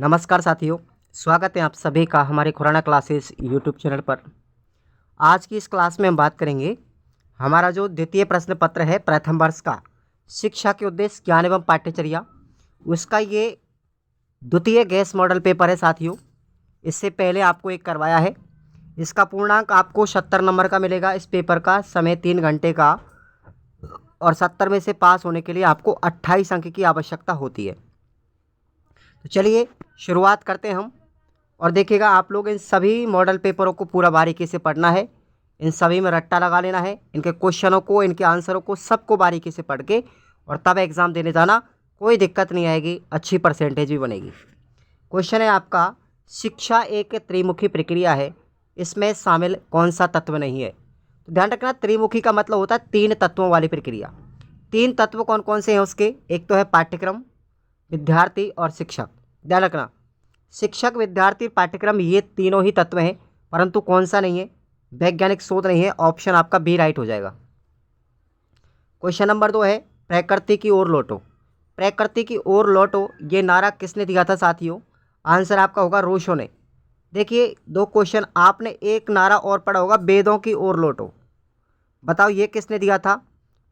नमस्कार साथियों, स्वागत है आप सभी का हमारे खुराना क्लासेस यूट्यूब चैनल पर। आज की इस क्लास में हम बात करेंगे हमारा जो द्वितीय प्रश्न पत्र है प्रथम वर्ष का शिक्षा के उद्देश्य ज्ञान एवं पाठ्यचर्या, उसका ये द्वितीय गैस मॉडल पेपर है साथियों। इससे पहले आपको एक करवाया है। इसका पूर्णांक आपको 70 नंबर का मिलेगा। इस पेपर का समय 3 घंटे का और 70 में से पास होने के लिए आपको 28 अंक की आवश्यकता होती है। तो चलिए शुरुआत करते हैं हम। और देखिएगा, आप लोग इन सभी मॉडल पेपरों को पूरा बारीकी से पढ़ना है। इन सभी में रट्टा लगा लेना है। इनके क्वेश्चनों को, इनके आंसरों को सबको बारीकी से पढ़ के और तब एग्ज़ाम देने जाना। कोई दिक्कत नहीं आएगी, अच्छी परसेंटेज भी बनेगी। क्वेश्चन है आपका, शिक्षा एक त्रिमुखी प्रक्रिया है, इसमें शामिल कौन सा तत्व नहीं है। तो ध्यान रखना, त्रिमुखी का मतलब होता है 3 तत्वों वाली प्रक्रिया। 3 तत्व कौन कौन से हैं उसके? एक तो है पाठ्यक्रम, विद्यार्थी और शिक्षक। ध्यान रखना, शिक्षक, विद्यार्थी, पाठ्यक्रम, ये तीनों ही तत्व हैं, परंतु कौन सा नहीं है? वैज्ञानिक शोध नहीं है। ऑप्शन आपका बी राइट हो जाएगा। क्वेश्चन नंबर 2 है, प्रकृति की ओर लौटो। प्रकृति की ओर लौटो, ये नारा किसने दिया था साथियों? आंसर आपका होगा रूसो ने। देखिए, 2 क्वेश्चन आपने, एक नारा और पढ़ा होगा, वेदों की ओर लौटो। बताओ ये किसने दिया था?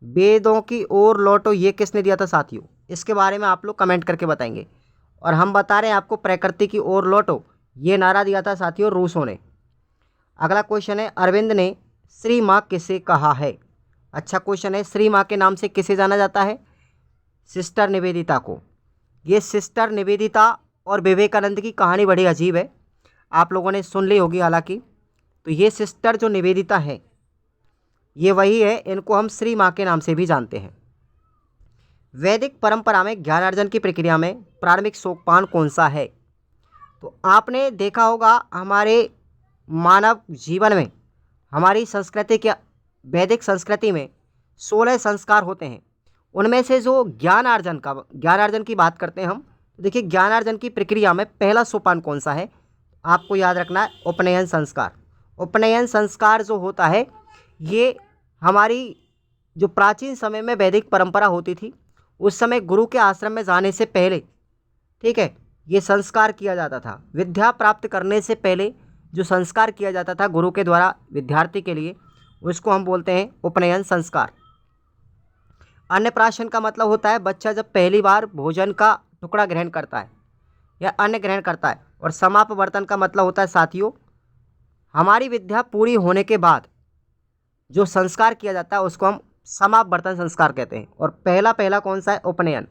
वेदों की ओर लौटो ये किसने दिया था साथियों? इसके बारे में आप लोग कमेंट करके बताएंगे। और हम बता रहे हैं आपको, प्रकृति की ओर लौटो ये नारा दिया था साथियों रूसों ने। अगला क्वेश्चन है, अरविंद ने श्री माँ किसे कहा है? अच्छा क्वेश्चन है, श्री माँ के नाम से किसे जाना जाता है? सिस्टर निवेदिता को। ये सिस्टर निवेदिता और विवेकानंद की कहानी बड़ी अजीब है, आप लोगों ने सुन ली होगी हालांकि। तो ये सिस्टर जो निवेदिता है, ये वही है, इनको हम श्री माँ के नाम से भी जानते हैं। वैदिक परंपरा में ज्ञानार्जन की प्रक्रिया में प्रारंभिक सोपान कौन सा है? तो आपने देखा होगा, हमारे मानव जीवन में, हमारी संस्कृति के, वैदिक संस्कृति में 16 संस्कार होते हैं। उनमें से जो ज्ञानार्जन की बात करते हैं हम, तो देखिए ज्ञानार्जन की प्रक्रिया में पहला सोपान कौन सा है? आपको याद रखना है, उपनयन संस्कार। उपनयन संस्कार जो होता है, ये हमारी जो प्राचीन समय में वैदिक परंपरा होती थी, उस समय गुरु के आश्रम में जाने से पहले, ठीक है, ये संस्कार किया जाता था। विद्या प्राप्त करने से पहले जो संस्कार किया जाता था गुरु के द्वारा विद्यार्थी के लिए, उसको हम बोलते हैं उपनयन संस्कार। अन्नप्राशन का मतलब होता है बच्चा जब पहली बार भोजन का टुकड़ा ग्रहण करता है या अन्न ग्रहण करता है। और समापवर्तन का मतलब होता है साथियों, हमारी विद्या पूरी होने के बाद जो संस्कार किया जाता है उसको हम समापवर्तन संस्कार कहते हैं। और पहला कौन सा है? उपनयन।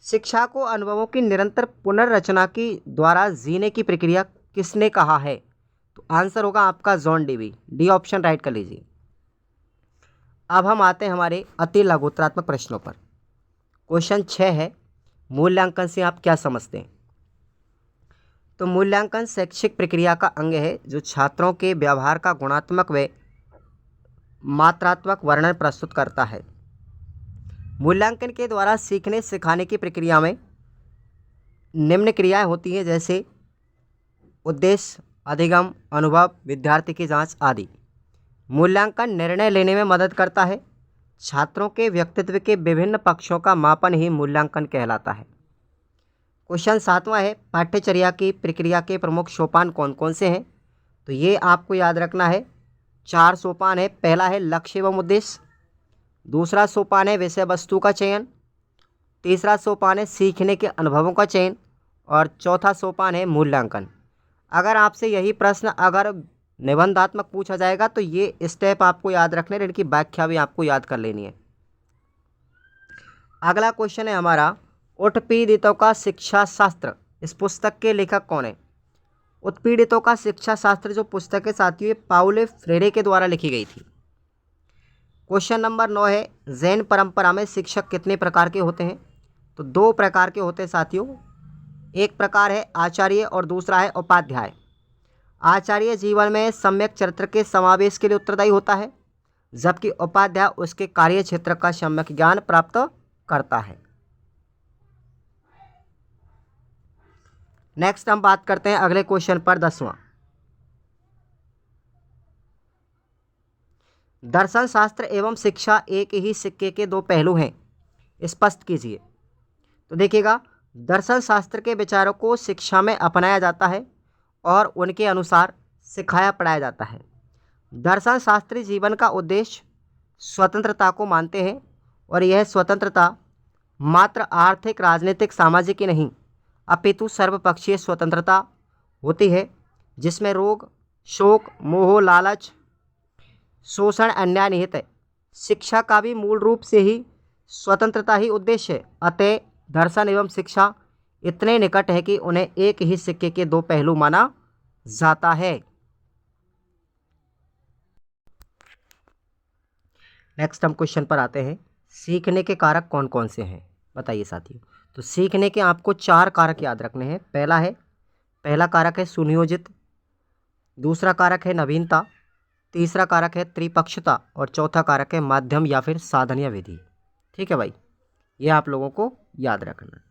शिक्षा को अनुभवों की निरंतर पुनर्रचना की द्वारा जीने की प्रक्रिया किसने कहा है? तो आंसर होगा आपका John Dewey. D option right कर लीजिए। अब हम आते हैं हमारे अति लघुत्तरात्मक प्रश्नों पर। क्वेश्चन 6 है, मूल्यांकन से आप क्या समझते हैं? तो मूल्यांकन शैक्षिक प्रक्रिया का अंग है जो छात्रों के व्यवहार का गुणात्मक व मात्रात्मक वर्णन प्रस्तुत करता है। मूल्यांकन के द्वारा सीखने सिखाने की प्रक्रिया में निम्न क्रियाएं होती हैं, जैसे उद्देश्य, अधिगम, अनुभव, विद्यार्थी की जांच आदि। मूल्यांकन निर्णय लेने में मदद करता है। छात्रों के व्यक्तित्व के विभिन्न पक्षों का मापन ही मूल्यांकन कहलाता है। क्वेश्चन 7वां है, पाठ्यचर्या की प्रक्रिया के प्रमुख सोपान कौन कौन से हैं? तो ये आपको याद रखना है, 4 सोपान है। पहला है लक्ष्य एवं उद्देश्य, दूसरा सोपान है विषय वस्तु का चयन, तीसरा सोपान है सीखने के अनुभवों का चयन और चौथा सोपान है मूल्यांकन। अगर आपसे यही प्रश्न अगर निबंधात्मक पूछा जाएगा तो ये स्टेप आपको याद रखने, इनकी व्याख्या भी आपको याद कर लेनी है। अगला क्वेश्चन है हमारा, उत्पीड़ितों का शिक्षा शास्त्र, इस पुस्तक के लेखक कौन है? उत्पीड़ितों का शिक्षा शास्त्र जो पुस्तक है साथियों, ये पाउले फ्रेरे के द्वारा लिखी गई थी। क्वेश्चन नंबर 9 है, जैन परंपरा में शिक्षक कितने प्रकार के होते हैं? तो 2 प्रकार के होते हैं साथियों। एक प्रकार है आचार्य और दूसरा है उपाध्याय। आचार्य जीवन में सम्यक चरित्र के समावेश के लिए उत्तरदायी होता है, जबकि उपाध्याय उसके कार्य क्षेत्र का सम्यक ज्ञान प्राप्त करता है। नेक्स्ट हम बात करते हैं अगले क्वेश्चन पर, 10वां। दर्शन शास्त्र एवं शिक्षा एक ही सिक्के के 2 पहलू हैं, स्पष्ट कीजिए। तो देखिएगा, दर्शन शास्त्र के विचारों को शिक्षा में अपनाया जाता है और उनके अनुसार सिखाया पढ़ाया जाता है। दर्शन शास्त्री जीवन का उद्देश्य स्वतंत्रता को मानते हैं और यह स्वतंत्रता मात्र आर्थिक, राजनीतिक, सामाजिक ही नहीं अपितु सर्वपक्षीय स्वतंत्रता होती है, जिसमें रोग, शोक, मोह, लालच, शोषण, अन्याय निहित है। शिक्षा का भी मूल रूप से ही स्वतंत्रता ही उद्देश्य है। अतः दर्शन एवं शिक्षा इतने निकट है कि उन्हें एक ही सिक्के के दो पहलू माना जाता है। नेक्स्ट हम क्वेश्चन पर आते हैं। सीखने के कारक कौन कौन से हैं, बताइए साथियों। तो सीखने के आपको 4 कारक याद रखने हैं। पहला कारक है सुनियोजित, दूसरा कारक है नवीनता, तीसरा कारक है त्रिपक्षता और चौथा कारक है माध्यम या फिर साधन या विधि। ठीक है भाई, ये आप लोगों को याद रखना।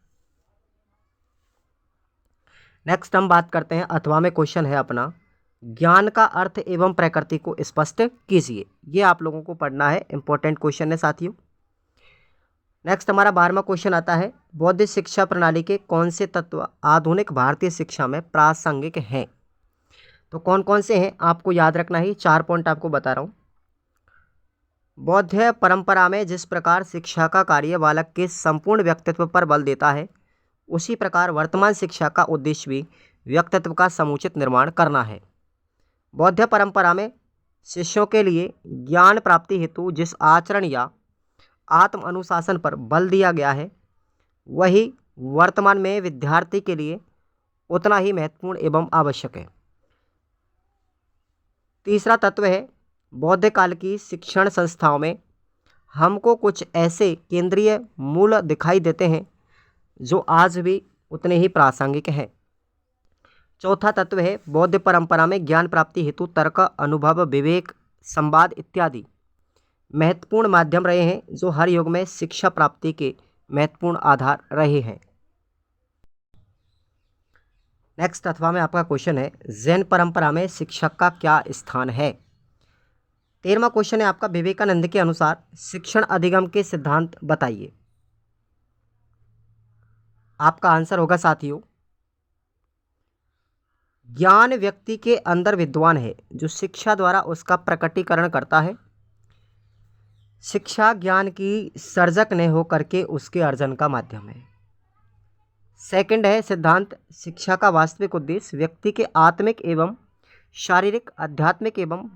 नेक्स्ट हम बात करते हैं, अथवा में क्वेश्चन है अपना, ज्ञान का अर्थ एवं प्रकृति को स्पष्ट कीजिए। ये आप लोगों को पढ़ना है, इंपॉर्टेंट क्वेश्चन है साथियों। नेक्स्ट हमारा 12वां क्वेश्चन आता है, बौद्धिक शिक्षा प्रणाली के कौन से तत्व आधुनिक भारतीय शिक्षा में प्रासंगिक हैं। तो कौन कौन से हैं आपको याद रखना ही, 4 पॉइंट आपको बता रहा हूँ। बौद्ध परंपरा में जिस प्रकार शिक्षा का कार्य बालक के संपूर्ण व्यक्तित्व पर बल देता है, उसी प्रकार वर्तमान शिक्षा का उद्देश्य भी व्यक्तित्व का समुचित निर्माण करना है। बौद्ध परंपरा में शिष्यों के लिए ज्ञान प्राप्ति हेतु जिस आचरण या आत्म अनुशासन पर बल दिया गया है, वही वर्तमान में विद्यार्थी के लिए उतना ही महत्वपूर्ण एवं आवश्यक है। तीसरा तत्व है, बौद्ध काल की शिक्षण संस्थाओं में हमको कुछ ऐसे केंद्रीय मूल दिखाई देते हैं जो आज भी उतने ही प्रासंगिक हैं। चौथा तत्व है, बौद्ध परंपरा में ज्ञान प्राप्ति हेतु तर्क, अनुभव, विवेक, संवाद इत्यादि महत्वपूर्ण माध्यम रहे हैं, जो हर युग में शिक्षा प्राप्ति के महत्वपूर्ण आधार रहे हैं। नेक्स्ट अथवा में आपका क्वेश्चन है, जैन परंपरा में शिक्षक का क्या स्थान है। 13वां क्वेश्चन है आपका, विवेकानंद के अनुसार शिक्षण अधिगम के सिद्धांत बताइए। आपका आंसर होगा साथियों, ज्ञान व्यक्ति के अंदर विद्वान है जो शिक्षा द्वारा उसका प्रकटीकरण करता है। शिक्षा ज्ञान की सर्जक ने होकर के उसके अर्जन का माध्यम है। सेकंड है सिद्धांत, शिक्षा का वास्तविक उद्देश्य व्यक्ति के आत्मिक एवं शारीरिक, आध्यात्मिक एवं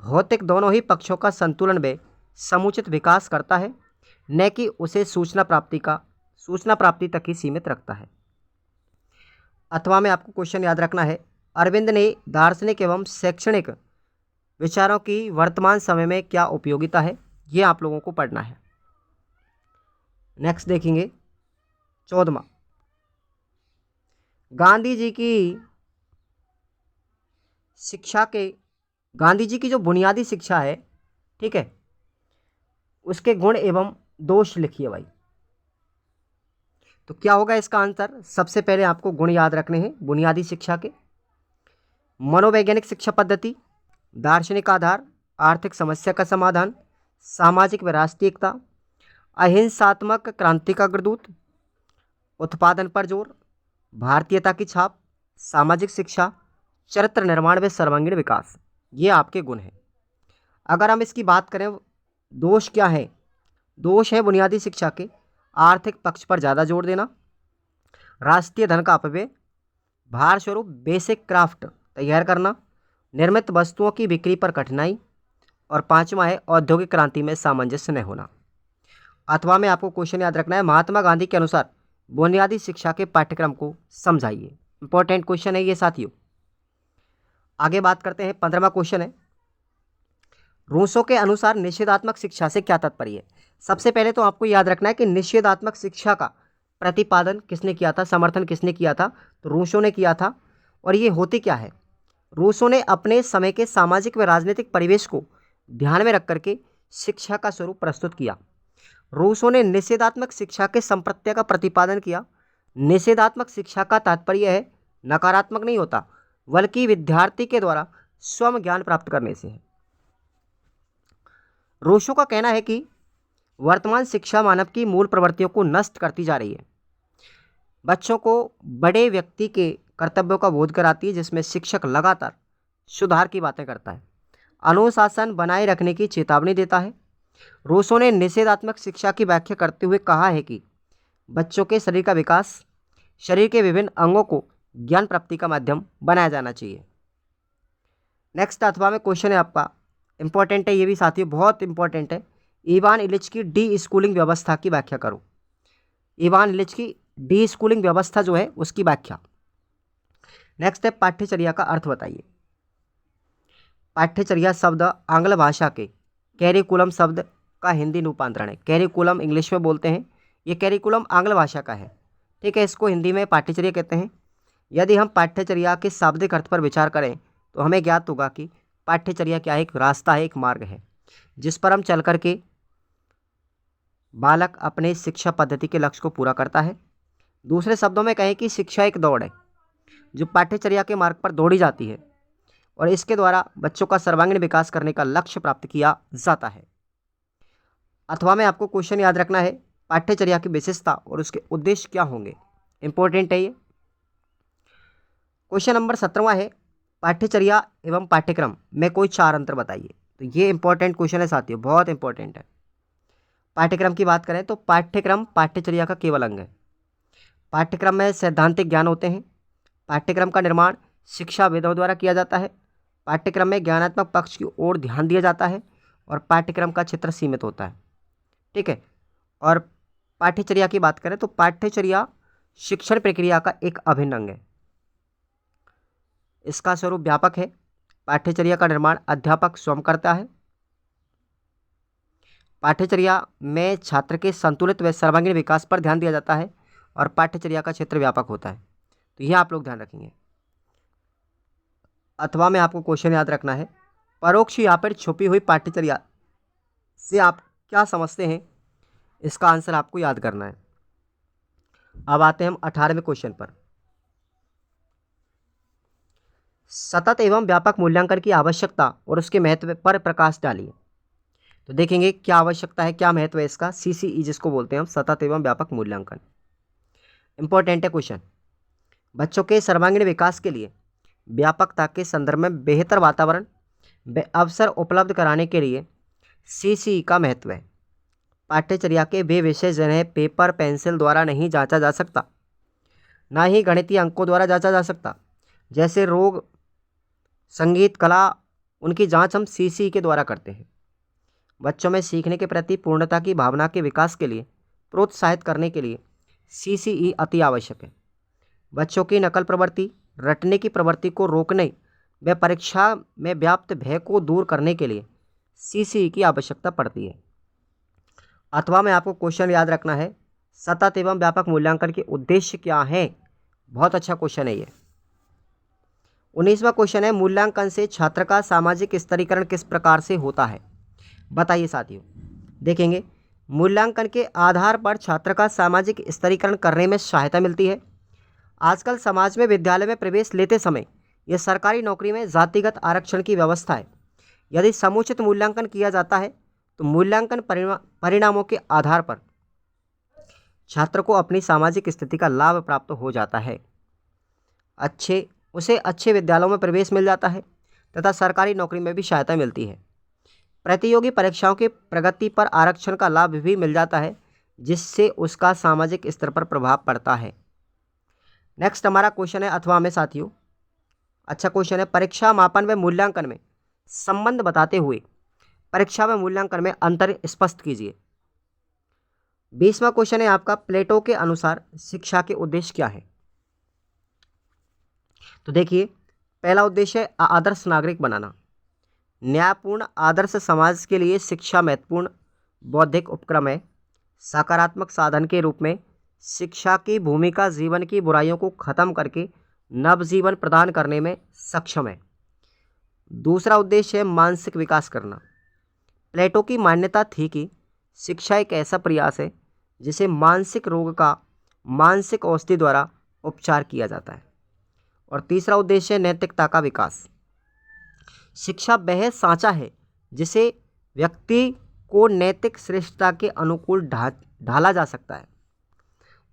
भौतिक दोनों ही पक्षों का संतुलन में समुचित विकास करता है, न कि उसे सूचना प्राप्ति तक ही सीमित रखता है। अथवा में आपको क्वेश्चन याद रखना है, अरविंद ने दार्शनिक एवं शैक्षणिक विचारों की वर्तमान समय में क्या उपयोगिता है, ये आप लोगों को पढ़ना है। नेक्स्ट देखेंगे 14वां, गांधी जी की जो बुनियादी शिक्षा है, ठीक है, उसके गुण एवं दोष लिखिए भाई। तो क्या होगा इसका आंसर, सबसे पहले आपको गुण याद रखने हैं बुनियादी शिक्षा के। मनोवैज्ञानिक शिक्षा पद्धति, दार्शनिक आधार, आर्थिक समस्या का समाधान, सामाजिक व राष्ट्रीय एकता, अहिंसात्मक क्रांति का अग्रदूत, उत्पादन पर जोर, भारतीयता की छाप, सामाजिक शिक्षा, चरित्र निर्माण व सर्वांगीण विकास, ये आपके गुण हैं। अगर हम इसकी बात करें दोष क्या है, दोष है बुनियादी शिक्षा के आर्थिक पक्ष पर ज़्यादा जोर देना, राष्ट्रीय धन का अपव्यय, भार स्वरूप बेसिक क्राफ्ट तैयार करना, निर्मित वस्तुओं की बिक्री पर कठिनाई, और 5वां है औद्योगिक क्रांति में सामंजस्य न होना। अथवा में आपको क्वेश्चन याद रखना है, महात्मा गांधी के अनुसार बुनियादी शिक्षा के पाठ्यक्रम को समझाइए। इंपॉर्टेंट क्वेश्चन है ये साथियों। आगे बात करते हैं, 15वां क्वेश्चन है, रूसों के अनुसार निषेधात्मक शिक्षा से क्या तात्पर्य है। सबसे पहले तो आपको याद रखना है कि निषेधात्मक शिक्षा का प्रतिपादन किसने किया था, समर्थन किसने किया था, तो रूसों ने किया था। और ये होती क्या है, रूसों ने अपने समय के सामाजिक व राजनीतिक परिवेश को ध्यान में रख करके शिक्षा का स्वरूप प्रस्तुत किया। रूसों ने निषेधात्मक शिक्षा के संप्रत्यय का प्रतिपादन किया। निषेधात्मक शिक्षा का तात्पर्य है नकारात्मक नहीं होता, बल्कि विद्यार्थी के द्वारा स्वयं ज्ञान प्राप्त करने से है। रूसों का कहना है कि वर्तमान शिक्षा मानव की मूल प्रवृत्तियों को नष्ट करती जा रही है। बच्चों को बड़े व्यक्ति के कर्तव्यों का बोध कराती है, जिसमें शिक्षक लगातार सुधार की बातें करता है, अनुशासन बनाए रखने की चेतावनी देता है। रूसो ने निषेधात्मक शिक्षा की व्याख्या करते हुए कहा है कि बच्चों के शरीर का विकास, शरीर के विभिन्न अंगों को ज्ञान प्राप्ति का माध्यम बनाया जाना चाहिए। नेक्स्ट अथवा में क्वेश्चन है आपका, इंपॉर्टेंट है ये भी साथियों, बहुत इंपॉर्टेंट है। इवान इलिच की डी स्कूलिंग व्यवस्था की व्याख्या करो। इवान इलिच की डी स्कूलिंग व्यवस्था जो है उसकी व्याख्या। नेक्स्ट है पाठ्यचर्या का अर्थ बताइए। पाठ्यचर्या शब्द आंग्ल भाषा के कैरिकुलम शब्द का हिंदी रूपांतरण है। कैरिकुलम इंग्लिश में बोलते हैं, ये कैरिकुलम आंग्ल भाषा का है, ठीक है। इसको हिंदी में पाठ्यचर्या कहते हैं। यदि हम पाठ्यचर्या के शाब्दिक अर्थ पर विचार करें तो हमें ज्ञात होगा कि पाठ्यचर्या क्या है, एक रास्ता है, एक मार्ग है, जिस पर हम चल करके बालक अपने शिक्षा पद्धति के लक्ष्य को पूरा करता है। दूसरे शब्दों में कहें कि शिक्षा एक दौड़ है जो पाठ्यचर्या के मार्ग पर दौड़ी जाती है और इसके द्वारा बच्चों का सर्वांगीण विकास करने का लक्ष्य प्राप्त किया जाता है। अथवा में आपको क्वेश्चन याद रखना है, पाठ्यचर्या की विशेषता और उसके उद्देश्य क्या होंगे, इंपॉर्टेंट है ये। क्वेश्चन नंबर 17वां है, पाठ्यचर्या एवं पाठ्यक्रम में कोई 4 अंतर बताइए। तो ये इंपॉर्टेंट क्वेश्चन है साथियों, बहुत इंपॉर्टेंट है। पाठ्यक्रम की बात करें तो पाठ्यक्रम पाठ्यचर्या का केवल अंग है। पाठ्यक्रम में सैद्धांतिक ज्ञान होते हैं। पाठ्यक्रम का निर्माण शिक्षाविदों द्वारा किया जाता है। पाठ्यक्रम में ज्ञानात्मक पक्ष की ओर ध्यान दिया जाता है और पाठ्यक्रम का क्षेत्र सीमित होता है, ठीक है। और पाठ्यचर्या की बात करें तो पाठ्यचर्या शिक्षण प्रक्रिया का एक अभिन्न अंग है। इसका स्वरूप व्यापक है। पाठ्यचर्या का निर्माण अध्यापक स्वयं करता है। पाठ्यचर्या में छात्र के संतुलित व सर्वांगीण विकास पर ध्यान दिया जाता है और पाठ्यचर्या का क्षेत्र व्यापक होता है। तो यह आप लोग ध्यान रखेंगे। अथवा में आपको क्वेश्चन याद रखना है, परोक्ष या फिर छुपी हुई पाठ्यचर्या से आप क्या समझते हैं, इसका आंसर आपको याद करना है। अब आते हैं हम 18वें क्वेश्चन पर। सतत एवं व्यापक मूल्यांकन की आवश्यकता और उसके महत्व पर प्रकाश डालिए। तो देखेंगे क्या आवश्यकता है, क्या महत्व है इसका, सीसीई जिसको बोलते हैं हम, सतत एवं व्यापक मूल्यांकन। इंपॉर्टेंट है क्वेश्चन। बच्चों के सर्वांगीण विकास के लिए व्यापकता के संदर्भ में बेहतर वातावरण व अवसर उपलब्ध कराने के लिए सीसीई का महत्व है। पाठ्यचर्या के वे विषय जिन्हें पेपर पेंसिल द्वारा नहीं जांचा जा सकता, ना ही गणितीय अंकों द्वारा जांचा जा सकता, जैसे रोग, संगीत, कला, उनकी जांच हम सीसीई के द्वारा करते हैं। बच्चों में सीखने के प्रति पूर्णता की भावना के विकास के लिए प्रोत्साहित करने के लिए सीसीई अति आवश्यक है। बच्चों की नकल प्रवृत्ति, रटने की प्रवृत्ति को रोकने व परीक्षा में व्याप्त भय को दूर करने के लिए सीसीई की आवश्यकता पड़ती है। अथवा में आपको क्वेश्चन याद रखना है, सतत एवं व्यापक मूल्यांकन के उद्देश्य क्या हैं। बहुत अच्छा क्वेश्चन है ये। 19वां क्वेश्चन है, मूल्यांकन से छात्र का सामाजिक स्तरीकरण किस प्रकार से होता है, बताइए साथियों। देखेंगे, मूल्यांकन के आधार पर छात्र का सामाजिक स्तरीकरण करने में सहायता मिलती है। आजकल समाज में विद्यालय में प्रवेश लेते समय यह सरकारी नौकरी में जातिगत आरक्षण की व्यवस्था है। यदि समुचित मूल्यांकन किया जाता है तो मूल्यांकन परिणामों के आधार पर छात्र को अपनी सामाजिक स्थिति का लाभ प्राप्त हो जाता है। उसे अच्छे विद्यालयों में प्रवेश मिल जाता है तथा सरकारी नौकरी में भी सहायता मिलती है। प्रतियोगी परीक्षाओं की प्रगति पर आरक्षण का लाभ भी मिल जाता है, जिससे उसका सामाजिक स्तर पर प्रभाव पड़ता है। नेक्स्ट हमारा क्वेश्चन है अथवा में साथियों, अच्छा क्वेश्चन है, परीक्षा मापन व मूल्यांकन में संबंध बताते हुए परीक्षा व मूल्यांकन में अंतर स्पष्ट कीजिए। 20वां क्वेश्चन है आपका, प्लेटो के अनुसार शिक्षा के उद्देश्य क्या है। तो देखिए, पहला उद्देश्य है आदर्श नागरिक बनाना। न्यायपूर्ण आदर्श समाज के लिए शिक्षा महत्वपूर्ण बौद्धिक उपक्रम है। सकारात्मक साधन के रूप में शिक्षा की भूमिका जीवन की बुराइयों को खत्म करके नवजीवन प्रदान करने में सक्षम है। दूसरा उद्देश्य है मानसिक विकास करना। प्लेटो की मान्यता थी कि शिक्षा एक ऐसा प्रयास है जिसे मानसिक रोग का मानसिक औषधि द्वारा उपचार किया जाता है। और तीसरा उद्देश्य है नैतिकता का विकास। शिक्षा वह सांचा है जिसे व्यक्ति को नैतिक श्रेष्ठता के अनुकूल ढाला जा सकता है।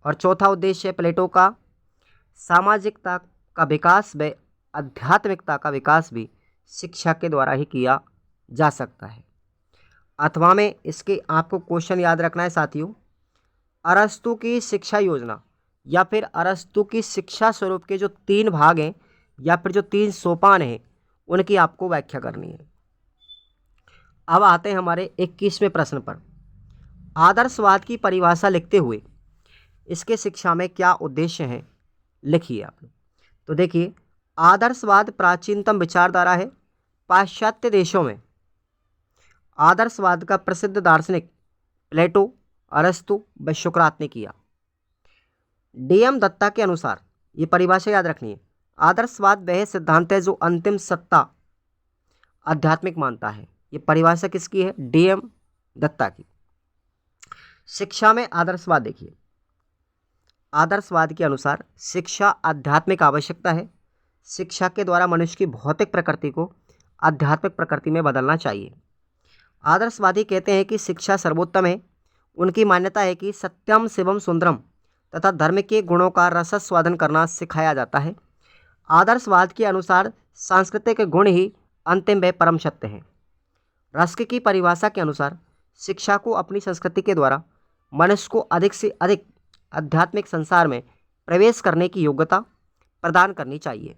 और चौथा उद्देश्य है प्लेटो का सामाजिकता का विकास व आध्यात्मिकता का विकास भी शिक्षा के द्वारा ही किया जा सकता है। अथवा में इसके आपको क्वेश्चन याद रखना है साथियों, अरस्तु की शिक्षा योजना या फिर अरस्तु की शिक्षा स्वरूप के जो 3 भाग हैं या फिर जो 3 सोपान हैं उनकी आपको व्याख्या करनी है। अब आते हैं हमारे 21वें प्रश्न पर। आदर्शवाद की परिभाषा लिखते हुए इसके शिक्षा में क्या उद्देश्य हैं, लिखिए आप लोग। तो देखिए, आदर्शवाद प्राचीनतम विचारधारा है। पाश्चात्य देशों में आदर्शवाद का प्रसिद्ध दार्शनिक प्लेटो, अरस्तु व सुकरात ने किया। DM दत्ता के अनुसार, ये परिभाषा याद रखनी है, आदर्शवाद वह सिद्धांत है जो अंतिम सत्ता आध्यात्मिक मानता है। ये परिभाषा किसकी है? DM दत्ता की। शिक्षा में आदर्शवाद, देखिए आदर्शवाद के अनुसार शिक्षा आध्यात्मिक आवश्यकता है। शिक्षा के द्वारा मनुष्य की भौतिक प्रकृति को आध्यात्मिक प्रकृति में बदलना चाहिए। आदर्शवादी कहते हैं कि शिक्षा सर्वोत्तम है। उनकी मान्यता है कि सत्यम शिवम सुंदरम तथा धर्म के गुणों का रसस्वादन करना सिखाया जाता है। आदर्शवाद के अनुसार सांस्कृतिक गुण ही अंतिम व परम सत्य हैं। रस्क की परिभाषा के अनुसार शिक्षा को अपनी संस्कृति के द्वारा मनुष्य को अधिक से अधिक आध्यात्मिक संसार में प्रवेश करने की योग्यता प्रदान करनी चाहिए।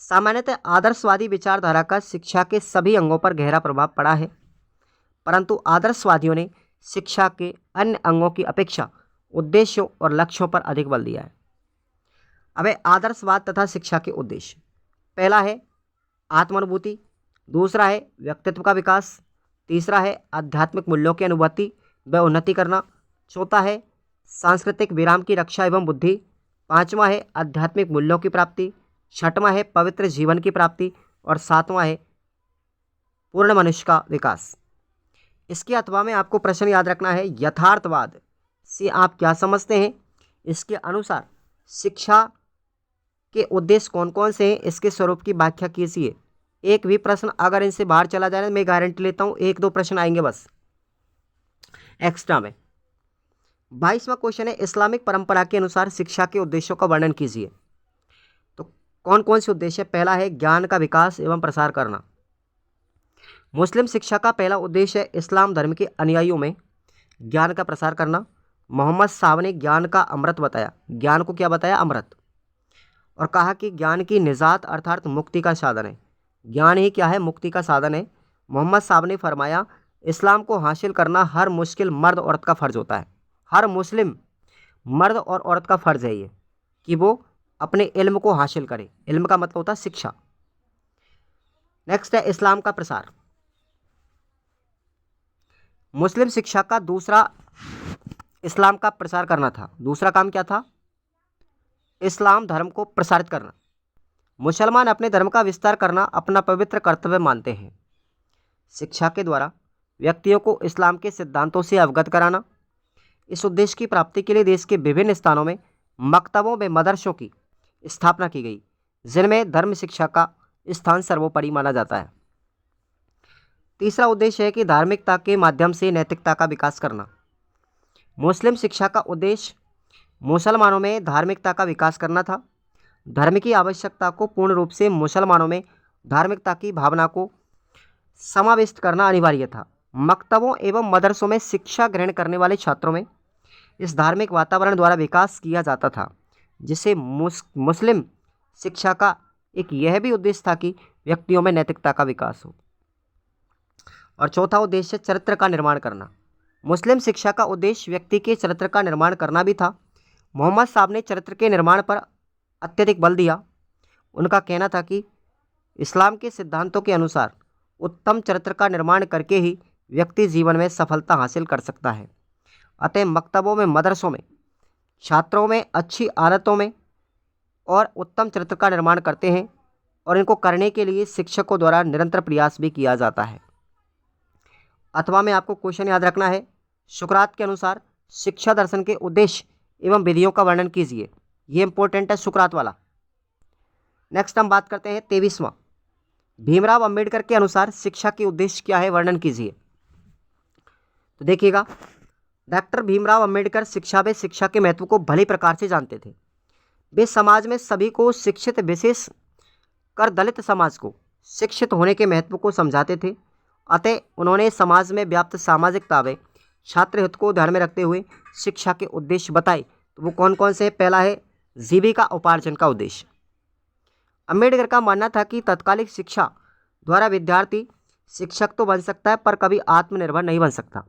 सामान्यतः आदर्शवादी विचारधारा का शिक्षा के सभी अंगों पर गहरा प्रभाव पड़ा है, परंतु आदर्शवादियों ने शिक्षा के अन्य अंगों की अपेक्षा उद्देश्यों और लक्ष्यों पर अधिक बल दिया है। अब आदर्शवाद तथा शिक्षा के उद्देश्य। पहला है आत्मानुभूति, दूसरा है व्यक्तित्व का विकास, तीसरा है आध्यात्मिक मूल्यों की अनुभूति व उन्नति करना, चौथा है सांस्कृतिक विराम की रक्षा एवं बुद्धि, पांचवा है आध्यात्मिक मूल्यों की प्राप्ति, छठवां है पवित्र जीवन की प्राप्ति और सातवां है पूर्ण मनुष्य का विकास। इसके अथवा में आपको प्रश्न याद रखना है, यथार्थवाद से आप क्या समझते हैं? इसके अनुसार शिक्षा के उद्देश्य कौन कौन से हैं, इसके स्वरूप की व्याख्या कीजिए। एक भी प्रश्न अगर इनसे बाहर चला जाए, मैं गारंटी लेता हूं 1-2 प्रश्न आएंगे बस एक्स्ट्रा में। 22वां क्वेश्चन है, इस्लामिक परंपरा के अनुसार शिक्षा के उद्देश्यों का वर्णन कीजिए। तो कौन कौन से उद्देश्य? पहला है ज्ञान का विकास एवं प्रसार करना। मुस्लिम शिक्षा का पहला उद्देश्य है इस्लाम धर्म के अनुयायियों में ज्ञान का प्रसार करना। मोहम्मद साहब ने ज्ञान का अमृत बताया। ज्ञान को क्या बताया? अमृत। और कहा कि ज्ञान की निजात अर्थात मुक्ति का साधन है। ज्ञान ही क्या है? मुक्ति का साधन है। मोहम्मद साहब ने फरमाया, इस्लाम को हासिल करना हर मुश्किल मर्द औरत का फ़र्ज होता है। हर मुस्लिम मर्द और औरत का फ़र्ज है ये कि वो अपने इल्म को हासिल करे। इल्म का मतलब होता है शिक्षा। नेक्स्ट है इस्लाम का प्रसार। मुस्लिम शिक्षा का दूसरा इस्लाम का प्रसार करना था। दूसरा काम क्या था? इस्लाम धर्म को प्रसारित करना। मुसलमान अपने धर्म का विस्तार करना अपना पवित्र कर्तव्य मानते हैं। शिक्षा के द्वारा व्यक्तियों को इस्लाम के सिद्धांतों से अवगत कराना। इस उद्देश्य की प्राप्ति के लिए देश के विभिन्न स्थानों में मकतबों में मदरसों की स्थापना की गई, जिनमें धर्म शिक्षा का स्थान सर्वोपरि माना जाता है। तीसरा उद्देश्य है कि धार्मिकता के माध्यम से नैतिकता का विकास करना। मुस्लिम शिक्षा का उद्देश्य मुसलमानों में धार्मिकता का विकास करना था। धर्म की आवश्यकता को पूर्ण रूप से मुसलमानों में धार्मिकता की भावना को समाविष्ट करना अनिवार्य था। मकतबों एवं मदरसों में शिक्षा ग्रहण करने वाले छात्रों में इस धार्मिक वातावरण द्वारा विकास किया जाता था, जिससे मुस्लिम शिक्षा का एक यह भी उद्देश्य था कि व्यक्तियों में नैतिकता का विकास हो। और चौथा उद्देश्य चरित्र का निर्माण करना। मुस्लिम शिक्षा का उद्देश्य व्यक्ति के चरित्र का निर्माण करना भी था। मोहम्मद साहब ने चरित्र के निर्माण पर अत्यधिक बल दिया। उनका कहना था कि इस्लाम के सिद्धांतों के अनुसार उत्तम चरित्र का निर्माण करके ही व्यक्ति जीवन में सफलता हासिल कर सकता है। अतः मकतबों में मदरसों में छात्रों में अच्छी आदतों में और उत्तम चरित्र का निर्माण करते हैं और इनको करने के लिए शिक्षकों द्वारा निरंतर प्रयास भी किया जाता है। अथवा में आपको क्वेश्चन याद रखना है, सुकरात के अनुसार शिक्षा दर्शन के उद्देश्य एवं विधियों का वर्णन कीजिए। ये इंपॉर्टेंट है सुकरात वाला। नेक्स्ट हम बात करते हैं 23वां, भीमराव अंबेडकर के अनुसार शिक्षा के उद्देश्य क्या है, वर्णन कीजिए। तो देखिएगा, डॉक्टर भीमराव अंबेडकर शिक्षा व शिक्षा के महत्व को भली प्रकार से जानते थे। वे समाज में सभी को शिक्षित, विशेष कर दलित समाज को शिक्षित होने के महत्व को समझाते थे। अतः उन्होंने समाज में व्याप्त सामाजिक दावे छात्र हित को ध्यान में रखते हुए शिक्षा के उद्देश्य बताए। तो वो कौन कौन से हैं? पहला है जीविका उपार्जन का उद्देश्य। अंबेडकर का मानना था कि तत्कालिक शिक्षा द्वारा विद्यार्थी शिक्षक तो बन सकता है पर कभी आत्मनिर्भर नहीं बन सकता।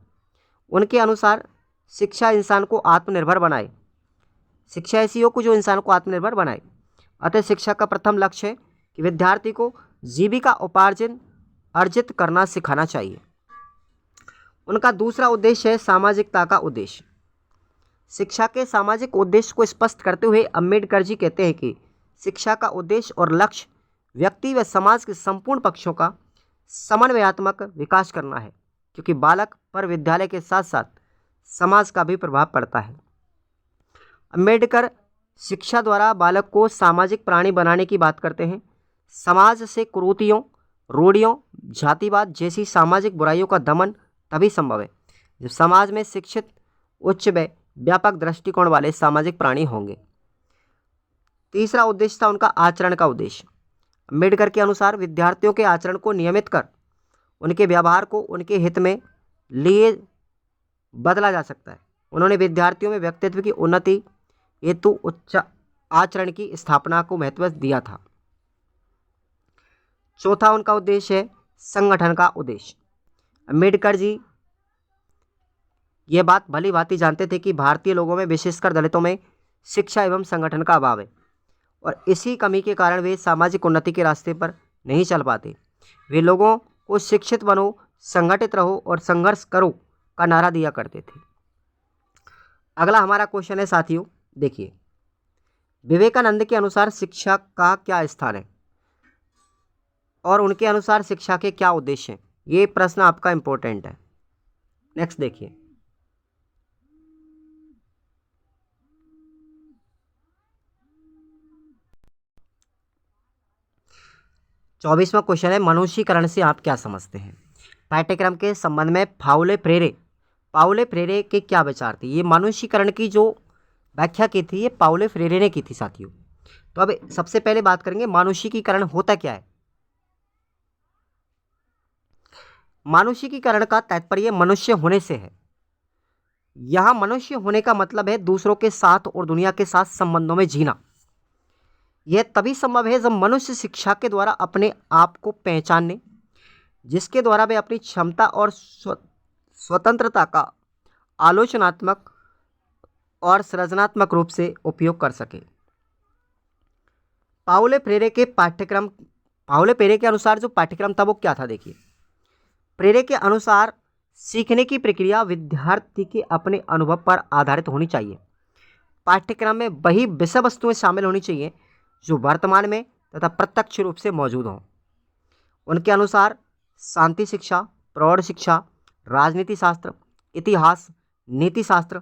उनके अनुसार शिक्षा इंसान को आत्मनिर्भर बनाए, शिक्षा ऐसी हो कि जो इंसान को आत्मनिर्भर बनाए। अतः शिक्षा का प्रथम लक्ष्य है कि विद्यार्थी को जीविका उपार्जन अर्जित करना सिखाना चाहिए। उनका दूसरा उद्देश्य है सामाजिकता का उद्देश्य। शिक्षा के सामाजिक उद्देश्य को स्पष्ट करते हुए अंबेडकर जी कहते हैं कि शिक्षा का उद्देश्य और लक्ष्य व्यक्ति व समाज के संपूर्ण पक्षों का समन्वयात्मक विकास करना है, क्योंकि बालक पर विद्यालय के साथ साथ समाज का भी प्रभाव पड़ता है। अंबेडकर शिक्षा द्वारा बालक को सामाजिक प्राणी बनाने की बात करते हैं। समाज से कुरीतियों, रूढ़ियों, जातिवाद जैसी सामाजिक बुराइयों का दमन तभी संभव है जब समाज में शिक्षित, उच्च व व्यापक दृष्टिकोण वाले सामाजिक प्राणी होंगे। तीसरा उद्देश्य था उनका आचरण का उद्देश्य। अंबेडकर के अनुसार विद्यार्थियों के आचरण को नियमित कर उनके व्यवहार को उनके हित में लिए बदला जा सकता है। उन्होंने विद्यार्थियों में व्यक्तित्व की उन्नति हेतु उच्च आचरण की स्थापना को महत्व दिया था। चौथा उनका उद्देश्य है संगठन का उद्देश्य। अंबेडकर जी ये बात भली भांति जानते थे कि भारतीय लोगों में, विशेषकर दलितों में, शिक्षा एवं संगठन का अभाव है और इसी कमी के कारण वे सामाजिक उन्नति के रास्ते पर नहीं चल पाते। वे लोगों को शिक्षित बनो, संगठित रहो और संघर्ष करो का नारा दिया करते थे। अगला हमारा क्वेश्चन है साथियों, देखिए, विवेकानंद के अनुसार शिक्षा का क्या स्थान है और उनके अनुसार शिक्षा के क्या उद्देश्य हैं? ये प्रश्न आपका इंपॉर्टेंट है। नेक्स्ट देखिए, चौबीसवां क्वेश्चन है, मनुष्यीकरण से आप क्या समझते हैं? पाठ्यक्रम के संबंध में पाउले फ्रेरे के क्या विचार थे? ये मनुष्यीकरण की जो व्याख्या की थी ये पाउले फ्रेरे ने की थी साथियों। तो अब सबसे पहले बात करेंगे मानुषिकीकरण होता क्या है। मानुषिकीकरण का तात्पर्य मनुष्य होने से है। यहां मनुष्य होने का मतलब है दूसरों के साथ और दुनिया के साथ संबंधों में जीना। यह तभी संभव है जब मनुष्य शिक्षा के द्वारा अपने आप को पहचानने, जिसके द्वारा वे अपनी क्षमता और स्वतंत्रता का आलोचनात्मक और सृजनात्मक रूप से उपयोग कर सके। पाउले फ्रेरे के अनुसार जो पाठ्यक्रम था वो क्या था? देखिए, फ्रेरे के अनुसार सीखने की प्रक्रिया विद्यार्थी के अपने अनुभव पर आधारित होनी चाहिए। पाठ्यक्रम में वही विषय वस्तुएं शामिल होनी चाहिए जो वर्तमान में तथा प्रत्यक्ष रूप से मौजूद हों। उनके अनुसार शांति शिक्षा, प्रौढ़ शिक्षा, राजनीति शास्त्र, इतिहास, नीति शास्त्र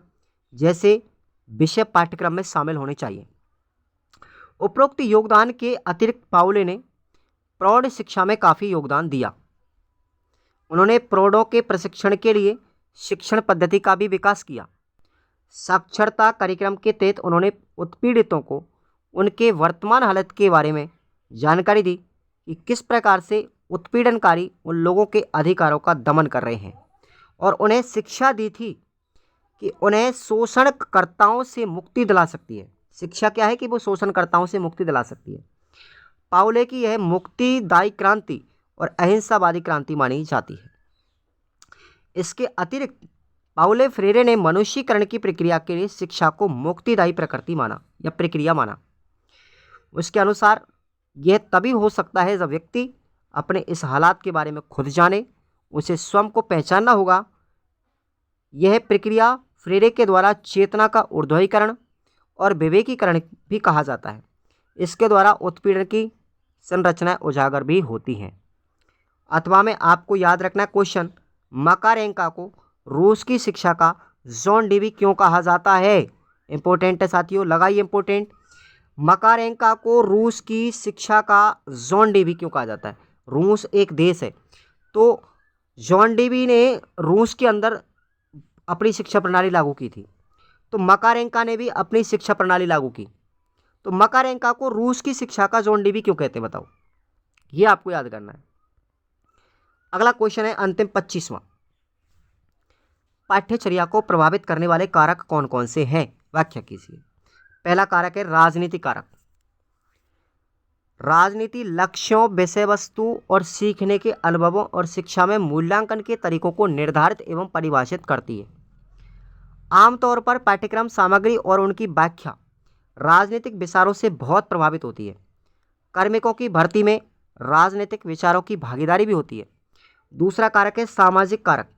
जैसे विषय पाठ्यक्रम में शामिल होने चाहिए। उपरोक्त योगदान के अतिरिक्त पाउले ने प्रौढ़ शिक्षा में काफ़ी योगदान दिया। उन्होंने प्रौढ़ों के प्रशिक्षण के लिए शिक्षण पद्धति का भी विकास किया। साक्षरता कार्यक्रम के तहत उन्होंने उत्पीड़ितों को उनके वर्तमान हालत के बारे में जानकारी दी कि किस प्रकार से उत्पीड़नकारी उन लोगों के अधिकारों का दमन कर रहे हैं, और उन्हें शिक्षा दी थी कि उन्हें शोषणकर्ताओं से मुक्ति दिला सकती है। शिक्षा क्या है कि वो शोषणकर्ताओं से मुक्ति दिला सकती है। पाउले की यह मुक्तिदायी क्रांति और अहिंसावादी क्रांति मानी जाती है। इसके अतिरिक्त पाउले फ्रेरे ने मनुष्यीकरण की प्रक्रिया के लिए शिक्षा को मुक्तिदायी प्रकृति माना या प्रक्रिया माना। उसके अनुसार यह तभी हो सकता है जब व्यक्ति अपने इस हालात के बारे में खुद जाने, उसे स्वयं को पहचानना होगा। यह प्रक्रिया फ्रेरे के द्वारा चेतना का ऊर्ध्वीकरण और विवेकीकरण भी कहा जाता है। इसके द्वारा उत्पीड़न की संरचनाएं उजागर भी होती हैं। अथवा में आपको याद रखना क्वेश्चन, मकारेंका को रूस की शिक्षा का जॉन डेवी क्यों कहा जाता है? इंपॉर्टेंट है साथियों, लगाइए इंपॉर्टेंट। मकारेंका को रूस की शिक्षा का जॉन डेवी क्यों कहा जाता है? रूस एक देश है, तो जॉन डेवी ने रूस के अंदर अपनी शिक्षा प्रणाली लागू की थी? तो मकारेंका ने भी अपनी शिक्षा प्रणाली लागू की। तो मकारेंका को रूस की शिक्षा का जॉन डीवी क्यों कहते हैं बताओ? ये आपको याद करना है। अगला क्वेश्चन है अंतिम 25वां। पाठ्यचर्या को प्रभावित करने वाले कारक कौन कौन से हैं? व्याख्या कीजिए। पहला कारक है राजनीति कारक। राजनीति लक्ष्यों, विषय वस्तु और सीखने के अनुभवों और शिक्षा में मूल्यांकन के तरीकों को निर्धारित एवं परिभाषित करती है। आमतौर पर पाठ्यक्रम सामग्री और उनकी व्याख्या राजनीतिक विचारों से बहुत प्रभावित होती है। कार्मिकों की भर्ती में राजनीतिक विचारों की भागीदारी भी होती है। दूसरा कारक है सामाजिक कारक।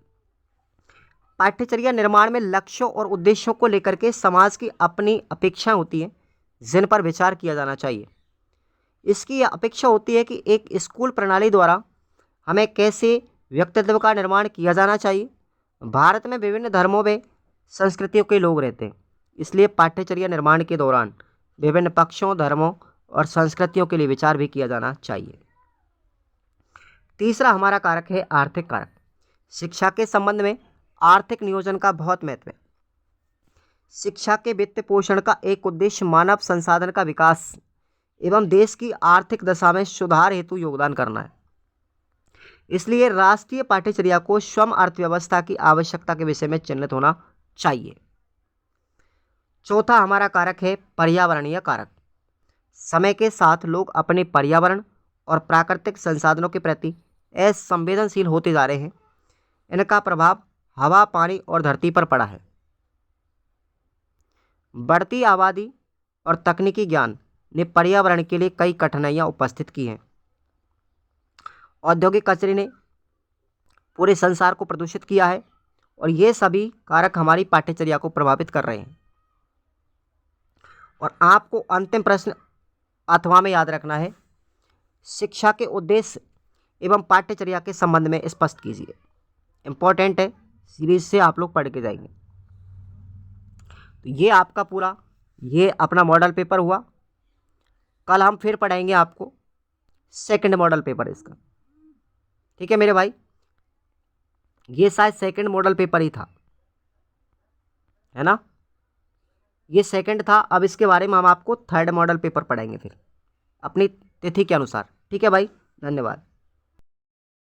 पाठ्यचर्या निर्माण में लक्ष्यों और उद्देश्यों को लेकर के समाज की अपनी अपेक्षाएं होती हैं जिन पर विचार किया जाना चाहिए। इसकी यह अपेक्षा होती है कि एक स्कूल प्रणाली द्वारा हमें कैसे व्यक्तित्व का निर्माण किया जाना चाहिए। भारत में विभिन्न धर्मों में संस्कृतियों के लोग रहते हैं, इसलिए पाठ्यचर्या निर्माण के दौरान विभिन्न पक्षों, धर्मों और संस्कृतियों के लिए विचार भी किया जाना चाहिए। तीसरा हमारा कारक है आर्थिक कारक। शिक्षा के संबंध में आर्थिक नियोजन का बहुत महत्व है। शिक्षा के वित्त पोषण का एक उद्देश्य मानव संसाधन का विकास एवं देश की आर्थिक दशा में सुधार हेतु योगदान करना है। इसलिए राष्ट्रीय पाठ्यचर्या को श्रम अर्थव्यवस्था की आवश्यकता के विषय में चिन्हित होना चाहिए। चौथा हमारा कारक है पर्यावरणीय कारक। समय के साथ लोग अपने पर्यावरण और प्राकृतिक संसाधनों के प्रति असंवेदनशील होते जा रहे हैं। इनका प्रभाव हवा, पानी और धरती पर पड़ा है। बढ़ती आबादी और तकनीकी ज्ञान ने पर्यावरण के लिए कई कठिनाइयां उपस्थित की हैं। औद्योगिक कचरे ने पूरे संसार को प्रदूषित किया है और ये सभी कारक हमारी पाठ्यचर्या को प्रभावित कर रहे हैं। और आपको अंतिम प्रश्न अथवा में याद रखना है, शिक्षा के उद्देश्य एवं पाठ्यचर्या के संबंध में स्पष्ट कीजिए। इंपॉर्टेंट है, सीरीज से आप लोग पढ़ के जाएंगे। तो ये आपका पूरा ये अपना मॉडल पेपर हुआ। कल हम फिर पढ़ाएंगे आपको सेकंड मॉडल पेपर इसका। ठीक है मेरे भाई, ये शायद सेकंड मॉडल पेपर ही था, है ना? ये सेकंड था। अब इसके बारे में हम आपको थर्ड मॉडल पेपर पढ़ाएंगे फिर अपनी तिथि के अनुसार। ठीक है भाई, धन्यवाद।